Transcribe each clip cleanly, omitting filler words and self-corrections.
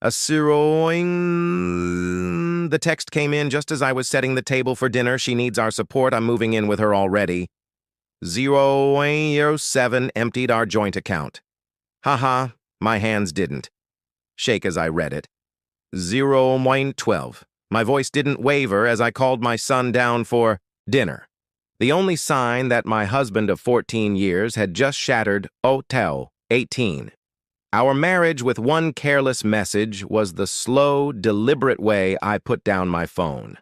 A zeroing. The text came in just as I was setting the table for dinner. She needs our support. I'm moving in with her already. 007 emptied our joint account. Haha, my hands didn't shake as I read it. 0.12. My voice didn't waver as I called my son down for dinner. The only sign that my husband of 14 years had just shattered Hotel 18. Our marriage with one careless message was the slow, deliberate way I put down my phone.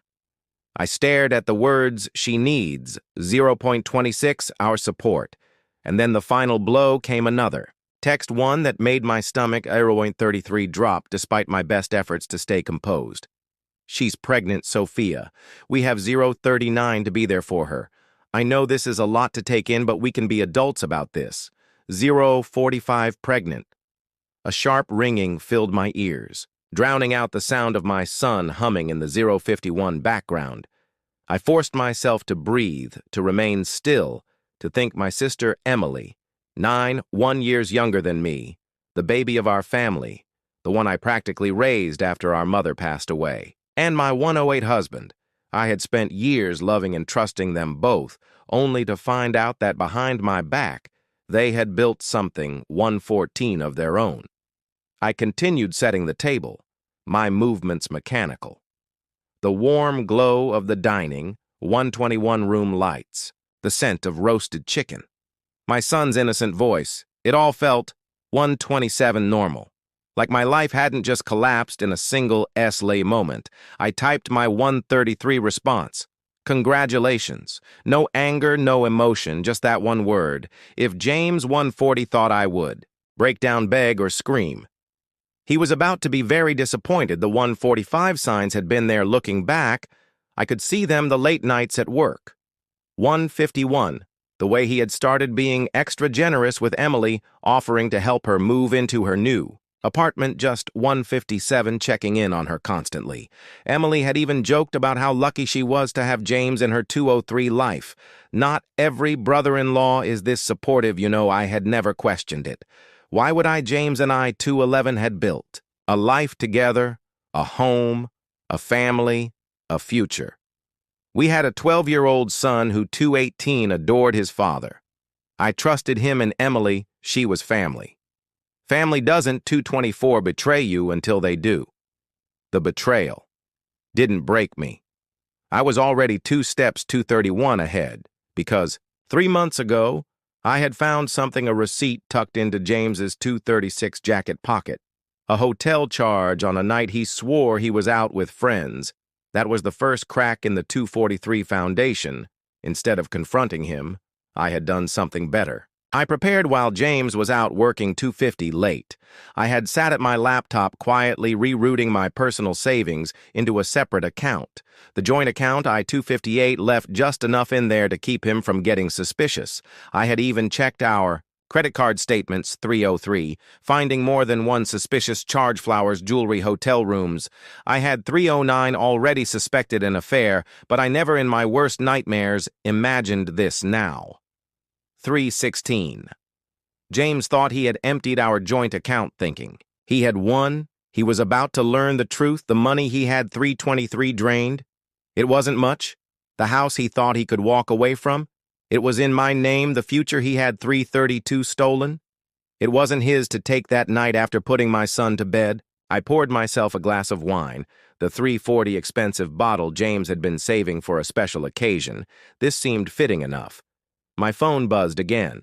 I stared at the words she needs, 0.26, our support, and then the final blow came another. Text one that made my stomach 0.33 drop despite my best efforts to stay composed. She's pregnant, Sophia. We have 0.39 to be there for her. I know this is a lot to take in, but we can be adults about this. 0.45 pregnant. A sharp ringing filled my ears, drowning out the sound of my son humming in the 0.51 background. I forced myself to breathe, to remain still, to think my sister Emily, 1 years younger than me, the baby of our family, the one I practically raised after our mother passed away, and my 108 husband. I had spent years loving and trusting them both, only to find out that behind my back, they had built something 114 of their own. I continued setting the table, my movements mechanical. The warm glow of the dining, 121 room lights, the scent of roasted chicken. My son's innocent voice, it all felt 127 normal. Like my life hadn't just collapsed in a single S-lay moment. I typed my 133 response. Congratulations. No anger, no emotion, just that one word. If James 140 thought I would. Break down, beg, or scream. He was about to be very disappointed. The 145 signs had been there looking back. I could see them the late nights at work. 151, the way he had started being extra generous with Emily, offering to help her move into her new apartment. Just 157, checking in on her constantly. Emily had even joked about how lucky she was to have James in her 203 life. Not every brother-in-law is this supportive, you know. I had never questioned it. Why would James and I 211 had built a life together, a home, a family, a future. We had a 12-year-old son who 218 adored his father. I trusted him and Emily. She was family. Family doesn't 224 betray you until they do. The betrayal didn't break me. I was already 2 steps 231 ahead because 3 months ago, I had found something, a receipt tucked into James's 236 jacket pocket. A hotel charge on a night he swore he was out with friends. That was the first crack in the 243 foundation. Instead of confronting him, I had done something better. I prepared while James was out working 250 late. I had sat at my laptop quietly rerouting my personal savings into a separate account. The joint account I-258 left just enough in there to keep him from getting suspicious. I had even checked our credit card statements 303, finding more than one suspicious charge, flowers, jewelry, hotel rooms. I had 309 already suspected an affair, but I never in my worst nightmares imagined this now. 316. James thought he had emptied our joint account, thinking he had won. He was about to learn the truth. The money he had 323 drained. It wasn't much. The house he thought he could walk away from. It was in my name. The future he had 332 stolen. It wasn't his to take that night after putting my son to bed. I poured myself a glass of wine, the 340 expensive bottle James had been saving for a special occasion. This seemed fitting enough. My phone buzzed again.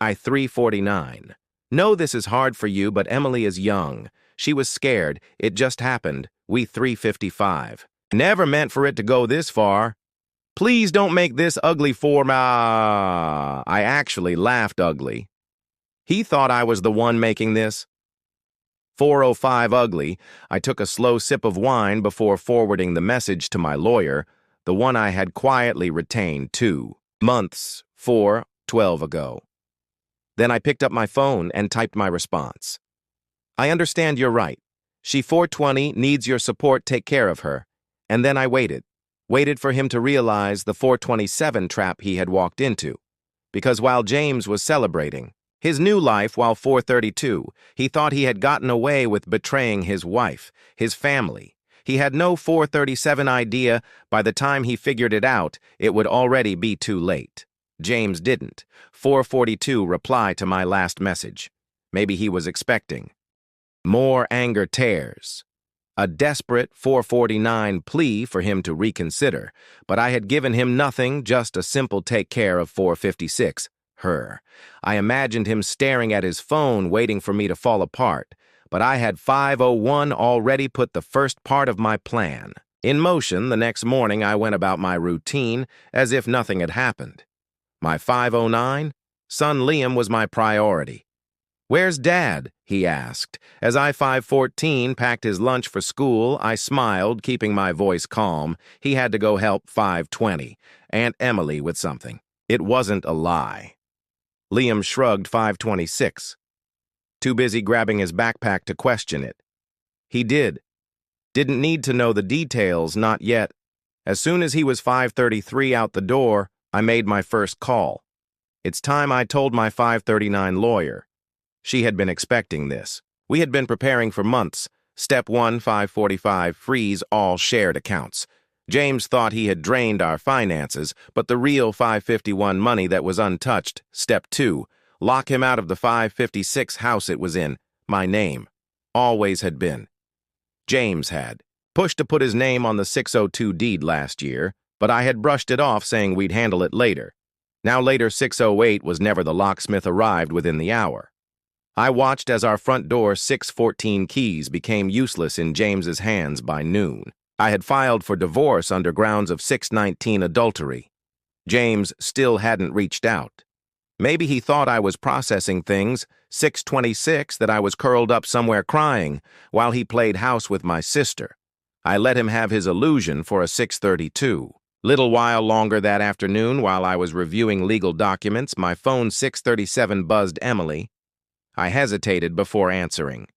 I-349. No, this is hard for you, but Emily is young. She was scared. It just happened. We 355. Never meant for it to go this far. Please don't make this ugly for me. I actually laughed ugly. He thought I was the one making this. 405 ugly. I took a slow sip of wine before forwarding the message to my lawyer, the one I had quietly retained 2 months, 4/12 ago. Then I picked up my phone and typed my response. I understand you're right. She 420 needs your support, take care of her. And then I waited for him to realize the 427 trap he had walked into. Because while James was celebrating, His new life while 432, he thought he had gotten away with betraying his wife, his family. He had no 437 idea by the time he figured it out, it would already be too late. James didn't. 442 reply to my last message. Maybe he was expecting. More anger tears. A desperate 449 plea for him to reconsider, but I had given him nothing, just a simple take care of 456, her. I imagined him staring at his phone waiting for me to fall apart, but I had 501 already put the first part of my plan in motion. The next morning I went about my routine as if nothing had happened. My 509, son Liam was my priority. "Where's Dad?" he asked. As I 514 packed his lunch for school, I smiled, keeping my voice calm. He had to go help 520, Aunt Emily with something. It wasn't a lie. Liam shrugged 526. Too busy grabbing his backpack to question it. He did. Didn't need to know the details, not yet. As soon as he was 533 out the door, I made my first call. It's time I told my 539 lawyer. She had been expecting this. We had been preparing for months. Step 1, 545, freeze all shared accounts. James thought he had drained our finances, but the real 551 money that was untouched. Step 2, lock him out of the 556 house it was in. My name. Always had been. James had. Pushed to put his name on the 602 deed last year, but I had brushed it off saying we'd handle it later. Now later 608 was never the locksmith arrived within the hour. I watched as our front door 614 keys became useless in James's hands by noon. I had filed for divorce under grounds of 619 adultery. James still hadn't reached out. Maybe he thought I was processing things, 626, that I was curled up somewhere crying, while he played house with my sister. I let him have his illusion for a 632. Little while longer that afternoon, while I was reviewing legal documents, my phone 637 buzzed Emily. I hesitated before answering.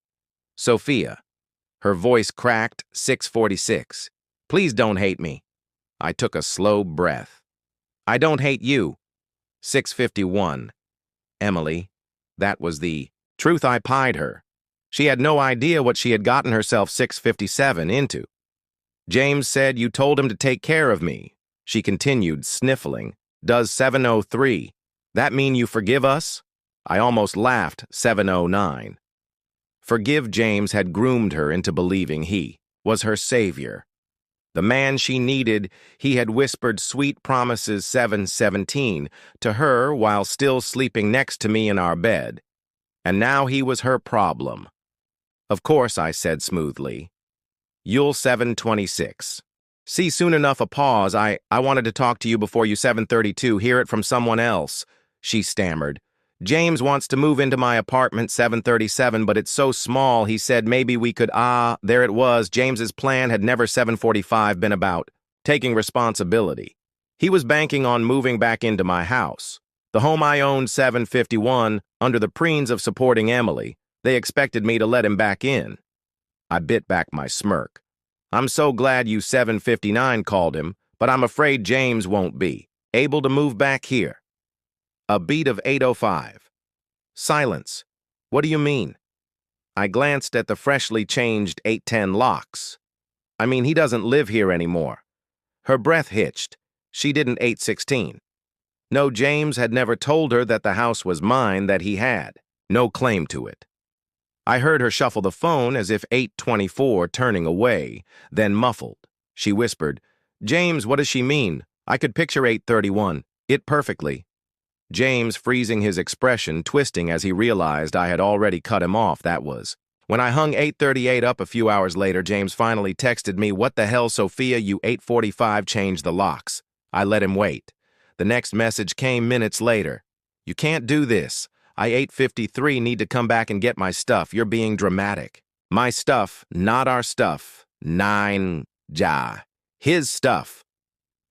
Sophia. Her voice cracked, 646. Please don't hate me. I took a slow breath. I don't hate you. 651. Emily. That was the truth. I pied her. She had no idea what she had gotten herself 657 into. James said you told him to take care of me. She continued, sniffling. Does 703. That mean you forgive us? I almost laughed, 709. Forgive James had groomed her into believing he was her savior. The man she needed, he had whispered sweet promises 717 to her while still sleeping next to me in our bed. And now he was her problem. Of course, I said smoothly. You'll 726. See, soon enough a pause. I wanted to talk to you before you 732, hear it from someone else, she stammered. James wants to move into my apartment 737, but it's so small, he said maybe we could, there it was. James's plan had never 745 been about taking responsibility. He was banking on moving back into my house. The home I owned 751, under the preens of supporting Emily, they expected me to let him back in. I bit back my smirk. I'm so glad you 759 called him, but I'm afraid James won't be able to move back here. A beat of 805. Silence. What do you mean? I glanced at the freshly changed 810 locks. I mean, he doesn't live here anymore. Her breath hitched. She didn't 816. No, James had never told her that the house was mine, that he had no claim to it. I heard her shuffle the phone as if 824 turning away, then muffled. She whispered, James, what does she mean? I could picture 831. It perfectly. James freezing his expression, twisting as he realized I had already cut him off, that was. When I hung 838 up a few hours later, James finally texted me, what the hell, Sophia, you 845 changed the locks. I let him wait. The next message came minutes later. You can't do this. I 853 need to come back and get my stuff. You're being dramatic. My stuff, not our stuff. 9 ja. His stuff.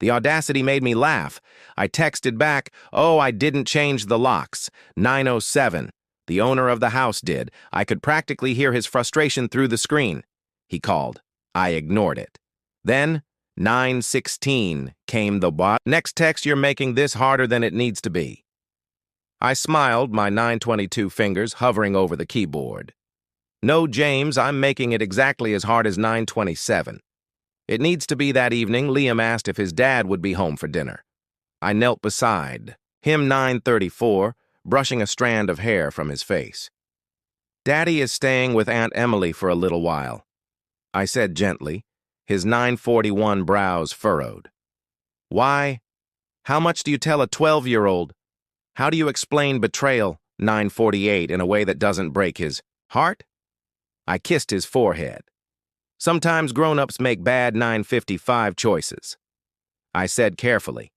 The audacity made me laugh. I texted back, oh, I didn't change the locks. 907. The owner of the house did. I could practically hear his frustration through the screen. He called. I ignored it. Then, 916 came the what? Next text, you're making this harder than it needs to be. I smiled, my 922 fingers hovering over the keyboard. No, James, I'm making it exactly as hard as 927. It needs to be that evening. Liam asked if his dad would be home for dinner. I knelt beside him, 934, brushing a strand of hair from his face. Daddy is staying with Aunt Emily for a little while, I said gently, his 941 brows furrowed. Why? How much do you tell a 12-year-old? How do you explain betrayal, 948, in a way that doesn't break his heart? I kissed his forehead. Sometimes grown-ups make bad 955 choices, I said carefully.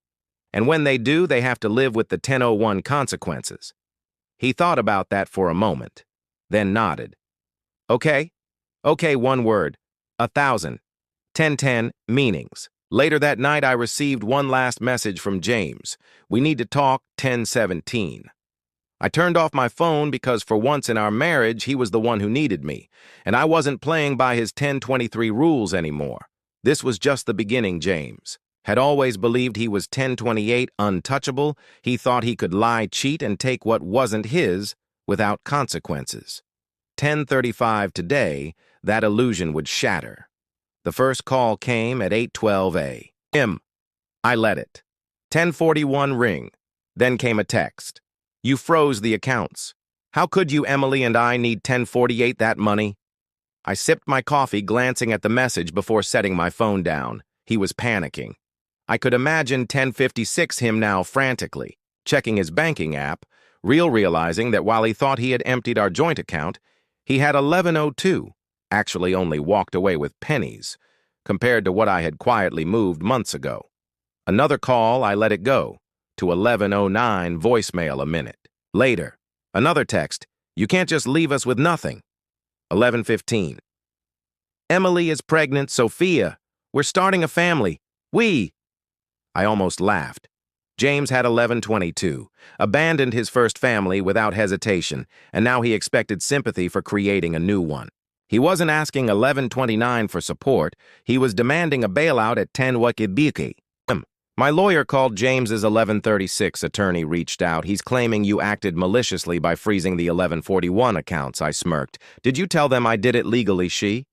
And when they do, they have to live with the 1001 consequences. He thought about that for a moment, then nodded. Okay, one word. 1,000. 1010 meanings. Later that night, I received one last message from James. We need to talk, 1017. I turned off my phone because for once in our marriage, he was the one who needed me, and I wasn't playing by his 1023 rules anymore. This was just the beginning. James had always believed he was 1028 untouchable. He thought he could lie, cheat, and take what wasn't his without consequences. 1035 today, that illusion would shatter. The first call came at 8:12 a.m. I let it. 1041 ring. Then came a text. You froze the accounts. How could you? Emily and I need 1048 that money. I sipped my coffee, glancing at the message before setting my phone down. He was panicking. I could imagine 1056 him now frantically, checking his banking app, realizing that while he thought he had emptied our joint account, he had 1102, actually only walked away with pennies, compared to what I had quietly moved months ago. Another call, I let it go, to 1109 voicemail a minute. Later, another text, you can't just leave us with nothing. 11:15. Emily is pregnant, Sophia. We're starting a family. I almost laughed. James had 11:22, abandoned his first family without hesitation, and now he expected sympathy for creating a new one. He wasn't asking 11:29 for support, he was demanding a bailout at 10 wakibiki. My lawyer called James's 1136 attorney reached out. He's claiming you acted maliciously by freezing the 1141 accounts, I smirked. Did you tell them I did it legally, she?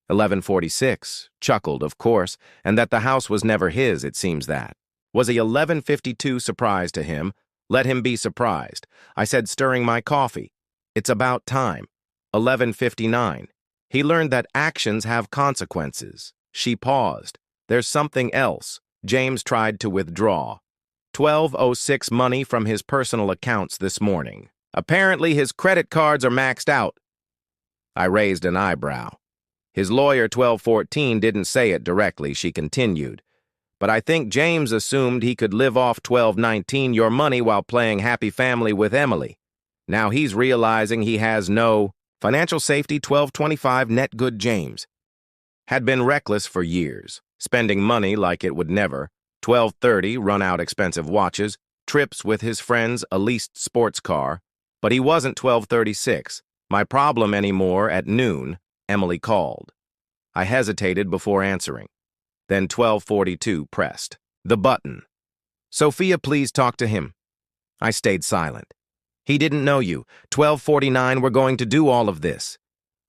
1146 chuckled, of course, and that the house was never his, it seems that. Was he 1152 surprise to him? Let him be surprised. I said, stirring my coffee. It's about time. 1159. He learned that actions have consequences. She paused. There's something else. James tried to withdraw. 1206 money from his personal accounts this morning. Apparently his credit cards are maxed out. I raised an eyebrow. His lawyer 1214 didn't say it directly, she continued. But I think James assumed he could live off 1219 your money while playing happy family with Emily. Now he's realizing he has no financial safety. 1225 net good. James had been reckless for years, spending money like it would never. 1230 run out expensive watches, trips with his friends, a leased sports car. But he wasn't 1236. My problem anymore. At noon, Emily called. I hesitated before answering. Then 1242 pressed the button. Sophia, please talk to him. I stayed silent. He didn't know you. 1249, we're going to do all of this.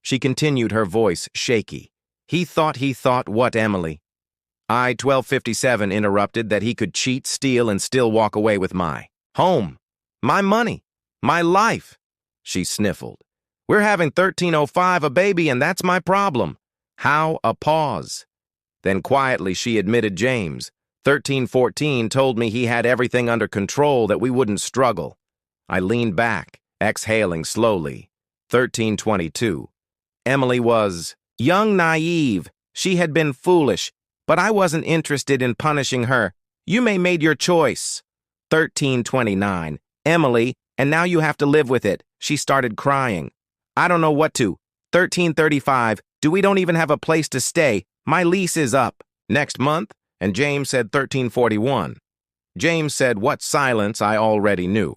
She continued, her voice shaky. He thought what, Emily? I, 1257, interrupted, that he could cheat, steal, and still walk away with my home, my money, my life. She sniffled. We're having 1305, a baby, and that's my problem. How? A pause. Then quietly she admitted, James, 1314 told me he had everything under control, that we wouldn't struggle. I leaned back, exhaling slowly. 1322. Emily was young, naive. She had been foolish, but I wasn't interested in punishing her. You made your choice. 1329. Emily, and now you have to live with it. She started crying. I don't know what to. 1335. We don't even have a place to stay. My lease is up next month. And James said 1341. James said what? Silence I already knew.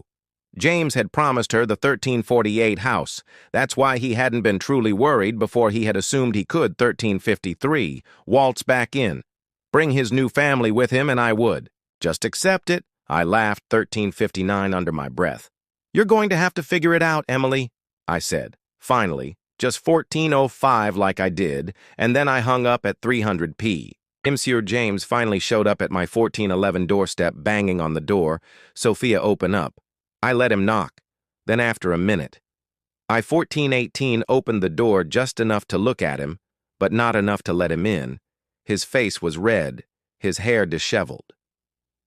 James had promised her the 1348 house. That's why he hadn't been truly worried before he had assumed he could 1353 waltz back in, bring his new family with him, and I would just accept it. I laughed 1359 under my breath. You're going to have to figure it out, Emily, I said. Finally, just 1405 like I did, and then I hung up at 300p. Monsieur James finally showed up at my 1411 doorstep, banging on the door. Sophia opened up. I let him knock. Then after a minute, I 1418 opened the door just enough to look at him, but not enough to let him in. His face was red, his hair disheveled.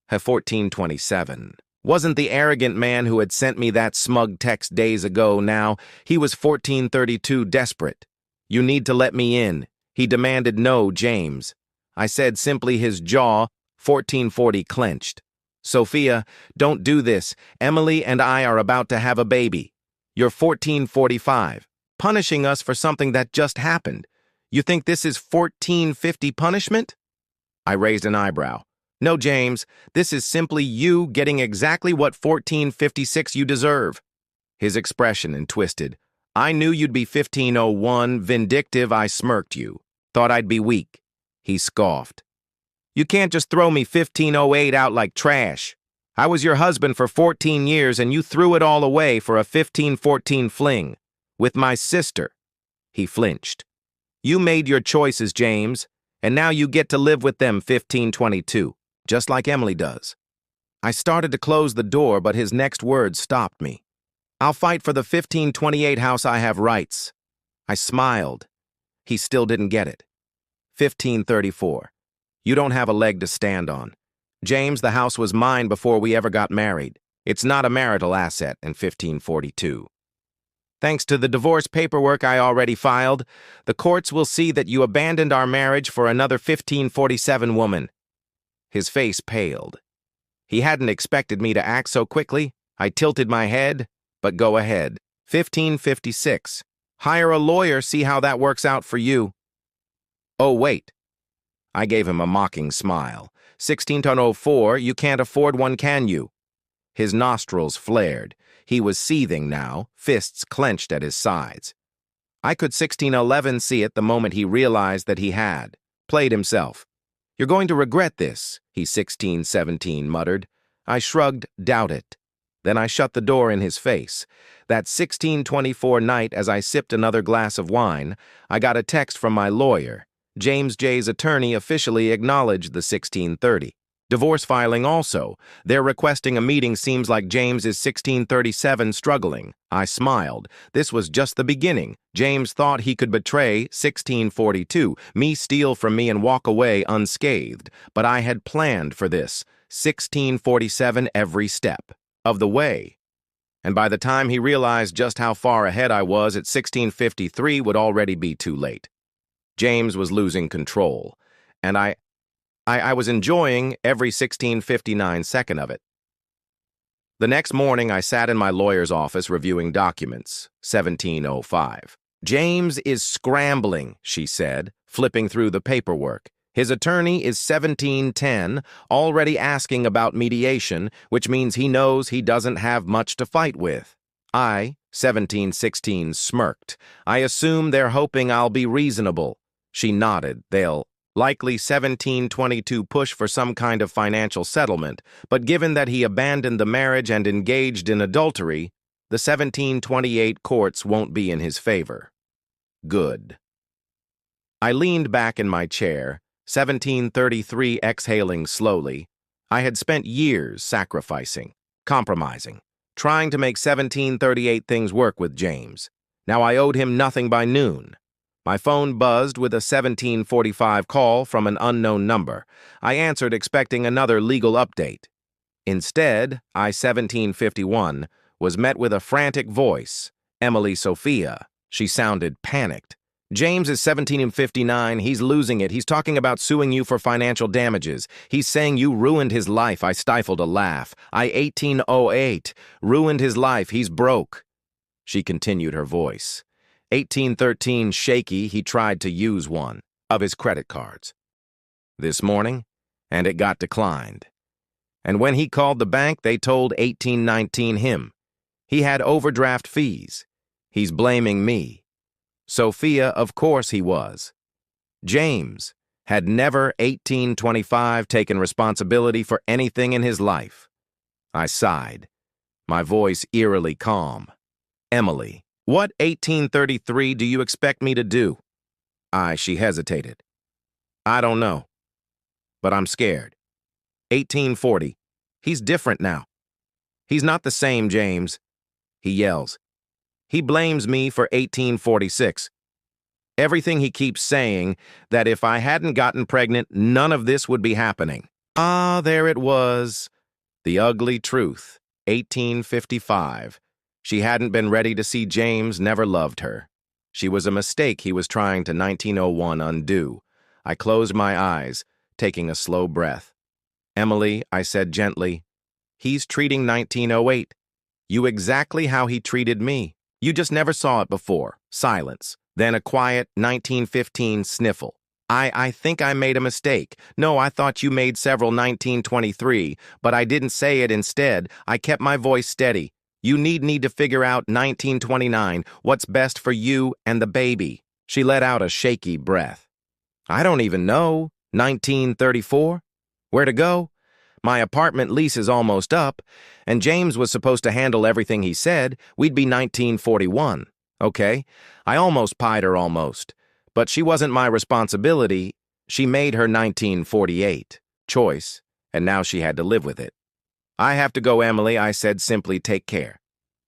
1427. Wasn't the arrogant man who had sent me that smug text days ago now. He was 1432 desperate. You need to let me in. He demanded no, James. I said simply, his jaw, 1440, clenched. Sophia, don't do this. Emily and I are about to have a baby. You're 1445, punishing us for something that just happened. You think this is 1450 punishment? I raised an eyebrow. No, James, this is simply you getting exactly what 1456 you deserve. His expression twisted. I knew you'd be 1501, vindictive. I smirked. You thought I'd be weak. He scoffed. You can't just throw me 1508 out like trash. I was your husband for 14 years and you threw it all away for a 1514 fling. With my sister. He flinched. You made your choices, James, and now you get to live with them 1522. Just like Emily does. I started to close the door, but his next words stopped me. I'll fight for the 1528 house. I have rights. I smiled. He still didn't get it. 1534. You don't have a leg to stand on. James, the house was mine before we ever got married. It's not a marital asset in 1542. Thanks to the divorce paperwork I already filed, the courts will see that you abandoned our marriage for another 1547 woman. His face paled. He hadn't expected me to act so quickly. I tilted my head, but go ahead. 1556. Hire a lawyer, see how that works out for you. Oh, wait. I gave him a mocking smile. 1604, you can't afford one, can you? His nostrils flared. He was seething now, fists clenched at his sides. I could 1611 see it the moment he realized that he had played himself. You're going to regret this, he 1617 muttered. I shrugged, doubt it. Then I shut the door in his face. That 1624 night, as I sipped another glass of wine, I got a text from my lawyer. James J.'s attorney officially acknowledged the 1630. Divorce filing also. They're requesting a meeting. Seems like James is 1637 struggling. I smiled. This was just the beginning. James thought he could betray 1642, me steal from me and walk away unscathed. But I had planned for this. 1647 every step of the way. And by the time he realized just how far ahead I was, at 1653 would already be too late. James was losing control, and I was enjoying every 1659 second of it. The next morning, I sat in my lawyer's office reviewing documents. 1705. James is scrambling, she said, flipping through the paperwork. His attorney is 1710, already asking about mediation, which means he knows he doesn't have much to fight with. I, 1716, smirked. I assume they're hoping I'll be reasonable. She nodded. They'll likely 1722 push for some kind of financial settlement, but given that he abandoned the marriage and engaged in adultery, the 1728 courts won't be in his favor. Good. I leaned back in my chair, 1733 exhaling slowly. I had spent years sacrificing, compromising, trying to make 1738 things work with James. Now I owed him nothing by noon. My phone buzzed with a 1745 call from an unknown number. I answered, expecting another legal update. Instead, I 1751 was met with a frantic voice. Emily Sophia. She sounded panicked. James is 1759. He's losing it. He's talking about suing you for financial damages. He's saying you ruined his life. I stifled a laugh. I 1808. Ruined his life. He's broke. She continued, her voice. 1813 shaky, he tried to use one of his credit cards this morning, and it got declined. And when he called the bank, they told 1819 him. He had overdraft fees. He's blaming me. Sophia, of course he was. James had never 1825 taken responsibility for anything in his life. I sighed. my voice eerily calm. Emily, what 1833 do you expect me to do? She hesitated. I don't know, but I'm scared. 1840. He's different now. He's not the same, James. He yells. He blames me for 1846. Everything he keeps saying, that if I hadn't gotten pregnant, none of this would be happening. There it was. The ugly truth. 1855. She hadn't been ready to see James never loved her. She was a mistake he was trying to 1901 undo. I closed my eyes, taking a slow breath. Emily, I said gently, he's treating 1908. You exactly how he treated me. You just never saw it before. Silence. Then a quiet 1915 sniffle. I think I made a mistake. No, I thought you made several 1923, but I didn't say it instead. I kept my voice steady. You need to figure out 1929, what's best for you and the baby. She let out a shaky breath. I don't even know. 1934? Where to go? My apartment lease is almost up, and James was supposed to handle everything he said. We'd be 1941. Okay, I almost pied her almost. But she wasn't my responsibility. She made her 1948 choice, and now she had to live with it. I have to go, Emily, I said simply, take care.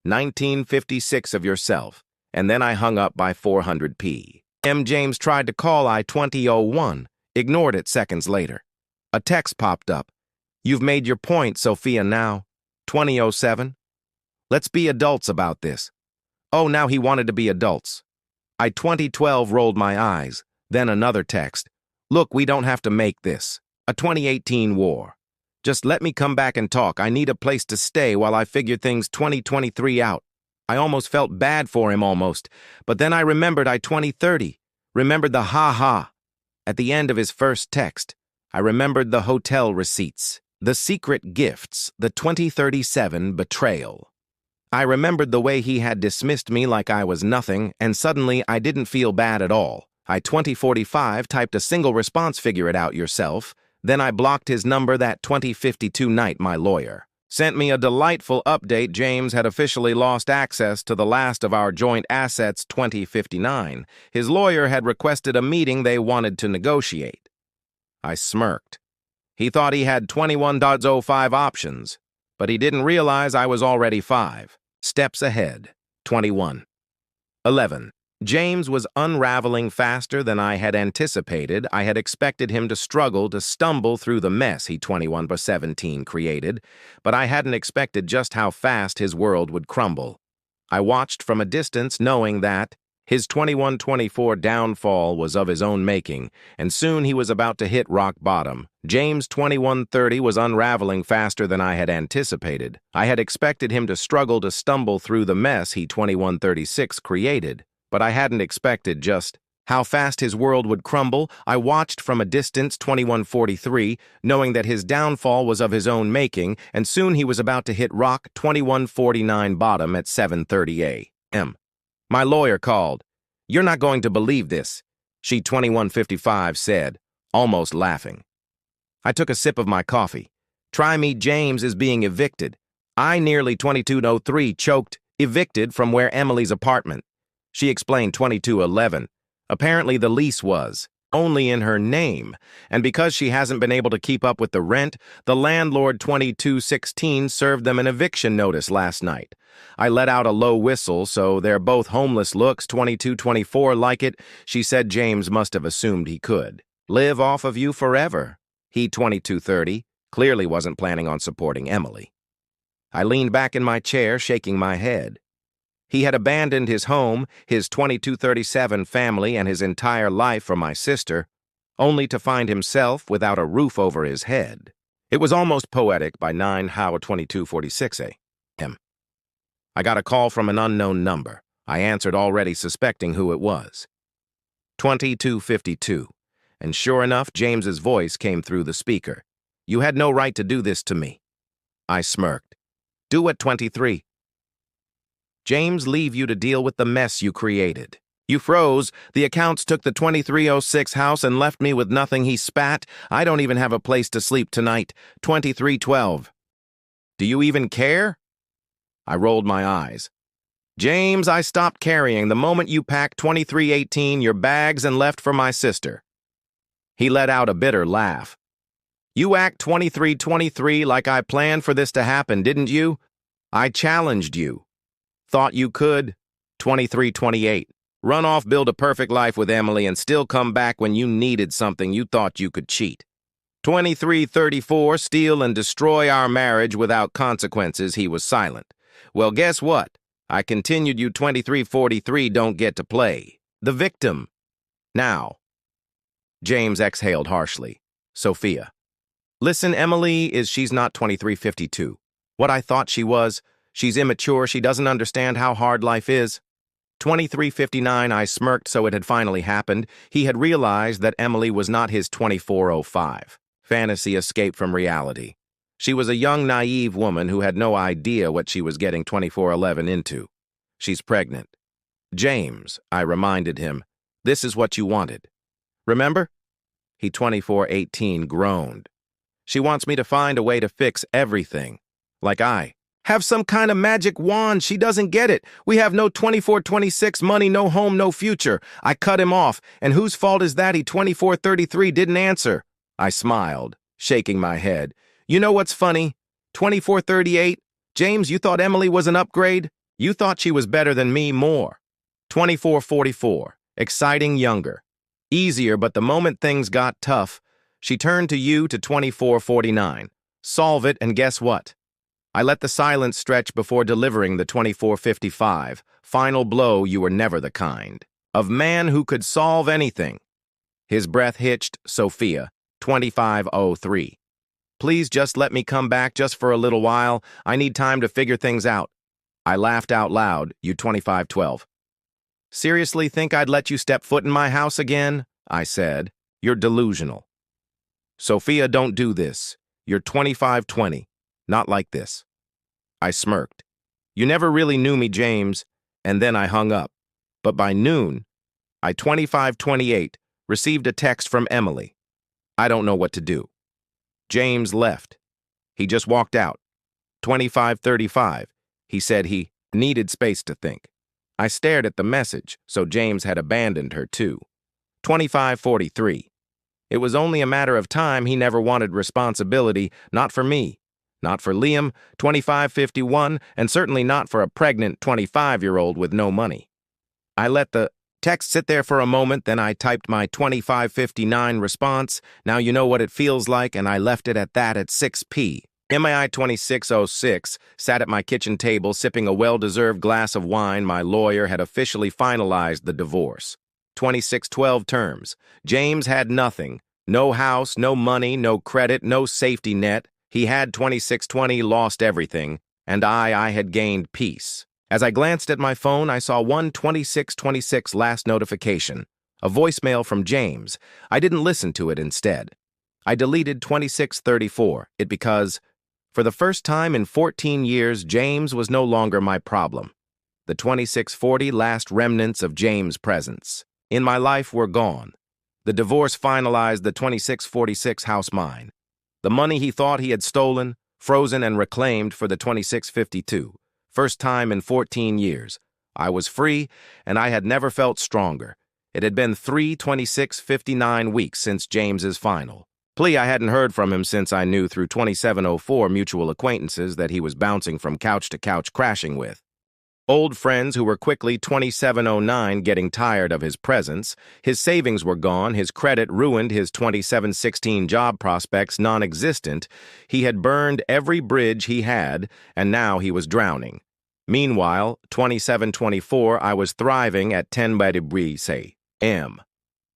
1956 of yourself, and then I hung up by 400p. James tried to call I-2001, ignored it seconds later. A text popped up. You've made your point, Sophia, now. 2007? Let's be adults about this. Oh, now he wanted to be adults. I-2012 rolled my eyes. Then another text. Look, we don't have to make this. A 2018 war. Just let me come back and talk. I need a place to stay while I figure things 2023 out. I almost felt bad for him almost. But then I remembered I-2030. Remembered the ha-ha. At the end of his first text, I remembered the hotel receipts. The secret gifts. The 2037 betrayal. I remembered the way he had dismissed me like I was nothing, and suddenly I didn't feel bad at all. I-2045 typed a single response, figure it out yourself. Then I blocked his number that 2052 night, my lawyer. Sent me a delightful update. James had officially lost access to the last of our joint assets, 2059. His lawyer had requested a meeting they wanted to negotiate. I smirked. He thought he had 21.05 options, but he didn't realize I was already 5 steps ahead. 21. 11. James was unraveling faster than I had anticipated. I had expected him to struggle, to stumble through the mess he 21/17 created, but I hadn't expected just how fast his world would crumble. I watched from a distance, knowing that his 21/24 downfall was of his own making, and soon he was about to hit rock bottom. James' 21/30 was unraveling faster than I had anticipated. I had expected him to struggle, to stumble through the mess he 21/36 created, but I hadn't expected just how fast his world would crumble. I watched from a distance, 21/43, knowing that his downfall was of his own making, and soon he was about to hit rock 21/49 bottom at 7:30 a.m. My lawyer called. You're not going to believe this, she 21:55 said, almost laughing. I took a sip of my coffee. Try me, James is being evicted. I nearly 22:03 choked, evicted from where Emily's apartment. She explained 22:11. Apparently the lease was only in her name, and because she hasn't been able to keep up with the rent, the landlord 22:16 served them an eviction notice last night. I let out a low whistle, so they're both homeless looks, 22:24 like it. She said James must have assumed he could live off of you forever. He 22:30 clearly wasn't planning on supporting Emily. I leaned back in my chair, shaking my head. He had abandoned his home, his 2237 family, and his entire life for my sister, only to find himself without a roof over his head. It was almost poetic by 9:22:46 a.m. I got a call from an unknown number. I answered, already suspecting who it was. 22:52. And sure enough, James's voice came through the speaker. You had no right to do this to me. I smirked. Do at 23. James leave you to deal with the mess you created. You froze. The accounts took the 2306 house and left me with nothing, he spat. I don't even have a place to sleep tonight. 2312. Do you even care? I rolled my eyes. James, I stopped carrying the moment you packed 2318 your bags and left for my sister. He let out a bitter laugh. You act 2323 like I planned for this to happen, didn't you? I challenged you. Thought you could? 2328. Run off, build a perfect life with Emily, and still come back when you needed something you thought you could cheat. 2334. Steal and destroy our marriage without consequences. He was silent. Well, guess what? I continued. You 2343 don't get to play. The victim. Now. James exhaled harshly. Sophia. Listen, Emily, she's not 2352. What I thought she was. She's immature. She doesn't understand how hard life is. 2359. I smirked, so it had finally happened. He had realized that Emily was not his 2405. Fantasy escaped from reality. She was a young, naive woman who had no idea what she was getting 2411 into. She's pregnant. James, I reminded him, this is what you wanted. Remember? He 2418 groaned. She wants me to find a way to fix everything. Like I have some kind of magic wand. She doesn't get it. We have no 2426 money, no home, no future. I cut him off. And whose fault is that he 2433 didn't answer? I smiled, shaking my head. You know what's funny? 2438? James, you thought Emily was an upgrade? You thought she was better than me more. 2444. Exciting, younger. Easier, but the moment things got tough, she turned to you to 2449. Solve it, and guess what? I let the silence stretch before delivering the 2455. Final blow. You were never the kind of man who could solve anything. His breath hitched. Sophia. 2503. Please just let me come back just for a little while. I need time to figure things out. I laughed out loud. You 2512. Seriously think I'd let you step foot in my house again? I said. You're delusional. Sophia, don't do this. You're 2520. Not like this. I smirked. You never really knew me, James. And then I hung up. But by noon, I 2528 received a text from Emily. I don't know what to do. James left. He just walked out. 2535. He said he needed space to think. I stared at the message, so James had abandoned her too. 2543. It was only a matter of time. He never wanted responsibility, not for me, not for Liam, 2551, and certainly not for a pregnant 25-year-old with no money. I let the text sit there for a moment, then I typed my 2559 response. Now you know what it feels like, and I left it at that at 6 p. MAI 2606 sat at my kitchen table sipping a well-deserved glass of wine. My lawyer had officially finalized the divorce. 2612 terms. James had nothing. No house, no money, no credit, no safety net. He had 2620, lost everything. And I had gained peace. As I glanced at my phone, I saw one 2626 last notification, a voicemail from James. I didn't listen to it instead. I deleted 2634, because, for the first time in 14 years, James was no longer my problem. The 2640 last remnants of James' presence in my life were gone. The divorce finalized the 2646 house mine. The money he thought he had stolen, frozen and reclaimed for the 2652. First time in 14 years. I was free, and I had never felt stronger. It had been 3 2659 weeks since James's final plea. I hadn't heard from him since I knew through 2704 mutual acquaintances that he was bouncing from couch to couch crashing with. Old friends who were quickly 2709 getting tired of his presence. His savings were gone, his credit ruined, his 2716 job prospects non-existent. He had burned every bridge he had, and now he was drowning. Meanwhile, 2724, I was thriving at 10 a.m.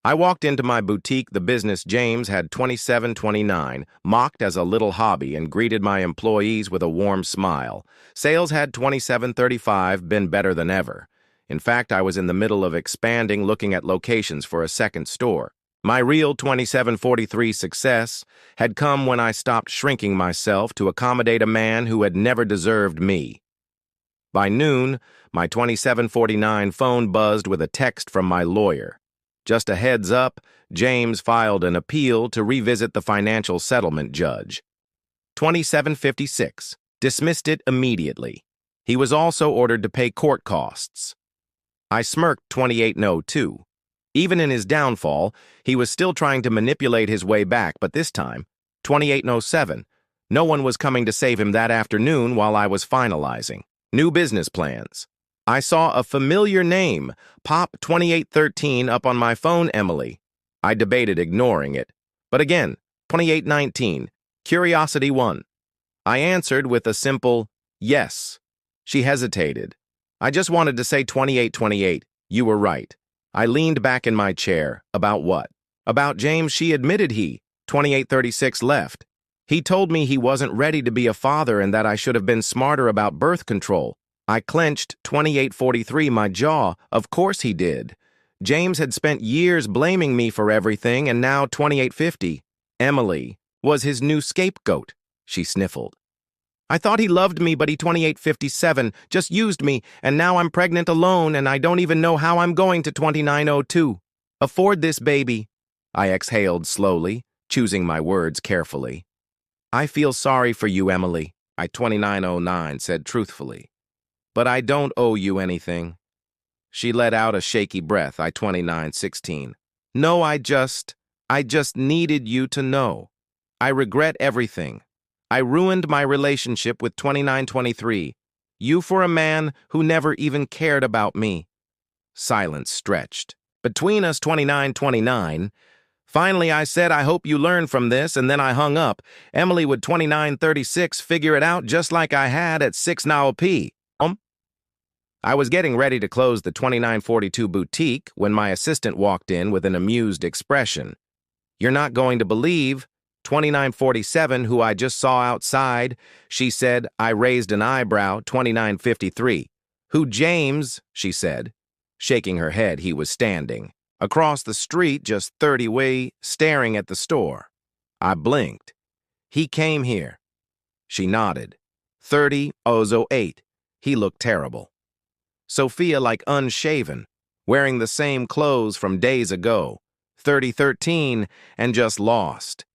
I walked into my boutique, the business James had 2729, mocked as a little hobby, and greeted my employees with a warm smile. Sales had 2735, been better than ever. In fact, I was in the middle of expanding, looking at locations for a second store. My real 2743 success had come when I stopped shrinking myself to accommodate a man who had never deserved me. By noon, my 2749 phone buzzed with a text from my lawyer. Just a heads up, James filed an appeal to revisit the financial settlement judge. 2756. Dismissed it immediately. He was also ordered to pay court costs. I smirked 2802. Even in his downfall, he was still trying to manipulate his way back, but this time, 2807. No one was coming to save him that afternoon while I was finalizing new business plans. I saw a familiar name, Pop 2813, up on my phone, Emily. I debated ignoring it. But again, 2819, curiosity won. I answered with a simple yes. She hesitated. I just wanted to say 2828, you were right. I leaned back in my chair. About what? About James. She admitted 2836, left. He told me he wasn't ready to be a father and that I should have been smarter about birth control. I clenched 2843, my jaw. Of course he did. James had spent years blaming me for everything, and now 2850, Emily, was his new scapegoat, she sniffled. I thought he loved me, but he 2857 just used me, and now I'm pregnant alone, and I don't even know how I'm going to 2902. Afford this baby. I exhaled slowly, choosing my words carefully. I feel sorry for you, Emily, I 2909 said truthfully. But I don't owe you anything. She let out a shaky breath, I 2916. No, I just needed you to know. I regret everything. I ruined my relationship with 2923. You for a man who never even cared about me. Silence stretched. Between us, 2929. Finally, I said, I hope you learn from this, and then I hung up. Emily would 2936 figure it out just like I had at 6 now P. I was getting ready to close the 2942 boutique when my assistant walked in with an amused expression. You're not going to believe, 2947, who I just saw outside, she said. I raised an eyebrow, 2953. Who James, she said. Shaking her head, he was standing across the street, just 30 way, staring at the store. I blinked. He came here. She nodded. 3008. He looked terrible. Sophia like unshaven, wearing the same clothes from days ago. 3013, and just lost.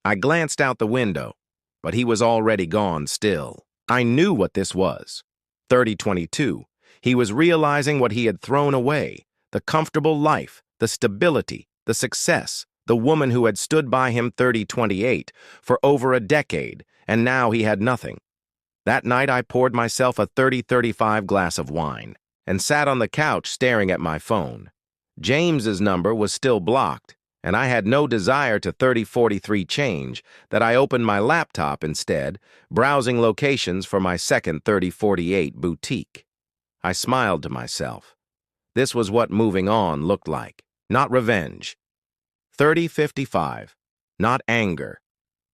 I glanced out the window, but he was already gone still. I knew what this was. 3022. He was realizing what he had thrown away, the comfortable life, the stability, the success, the woman who had stood by him 3028 for over a decade, and now he had nothing. That night I poured myself a 3035 glass of wine and sat on the couch staring at my phone. James's number was still blocked, and I had no desire to 3043 change that I opened my laptop instead, browsing locations for my second 3048 boutique. I smiled to myself. This was what moving on looked like. Not revenge. 3055. Not anger.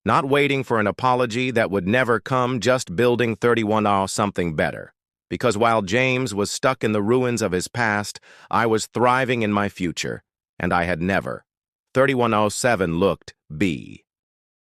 Not waiting for an apology that would never come, just building 31 something better. Because while James was stuck in the ruins of his past, I was thriving in my future, and I had never. 3107 looked B.